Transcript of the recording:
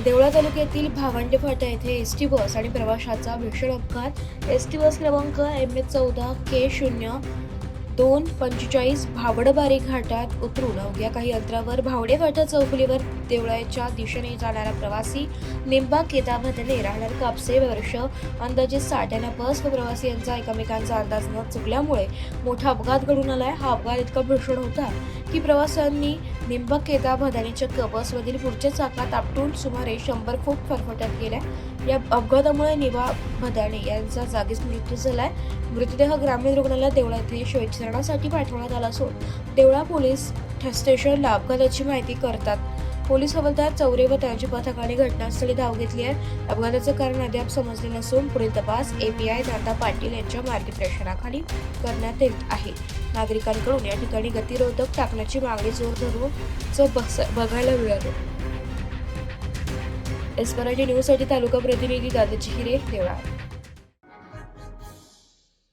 देवळा तालुक्यातील भावंडे फाटा येथे एसटी बस आणि प्रवाशाचा भीषण अपघात. एसटी बस क्रमांक MH14K0245 भावडबारी घाटात उतरून अवघ्या काही अंतरावर भावडे फाटा चौफुलीवर देवळाच्या दिशेने जाणारा प्रवासी निंबा केदाभदने राहणार कापसे वर्ष अंदाजे 60 यांना बस व प्रवासी यांचा एकमेकांचा अंदाज न चुकल्यामुळे मोठा अपघात घडून आलाय. हा अपघात इतका भीषण होता की प्रवाशांनी निंबा केदाभदाने चक्क बसमधील पुढच्या चाकात आपटून सुमारे 100 फूट फरफटत गेल्या. या अपघातामुळे निंबा भदाणे यांचा जागीच मृत्यू झालाय. मृतदेह ग्रामीण रुग्णालयात देवळा येथे शवविच्छेदनासाठी पाठवण्यात आला असून देवळा पोलीस स्टेशनला अपघाताची माहिती करतात. पोलीस हवालदार चौरे व त्यांच्या पथकाने घटनास्थळी धाव घेतली आहे. अपघाताचे कारण अद्याप समजले नसून पुढील तपास API दादा पाटील यांच्या मार्गदर्शनाखाली करण्यात येत आहे. नागरिकांकडून या ठिकाणी गतिरोधक टाकण्याची मागणी जोर धरून बघायला मिळाली. एसपराठी न्यूजसाठी तालुका प्रतिनिधी दादाजी हिरे, देवळा.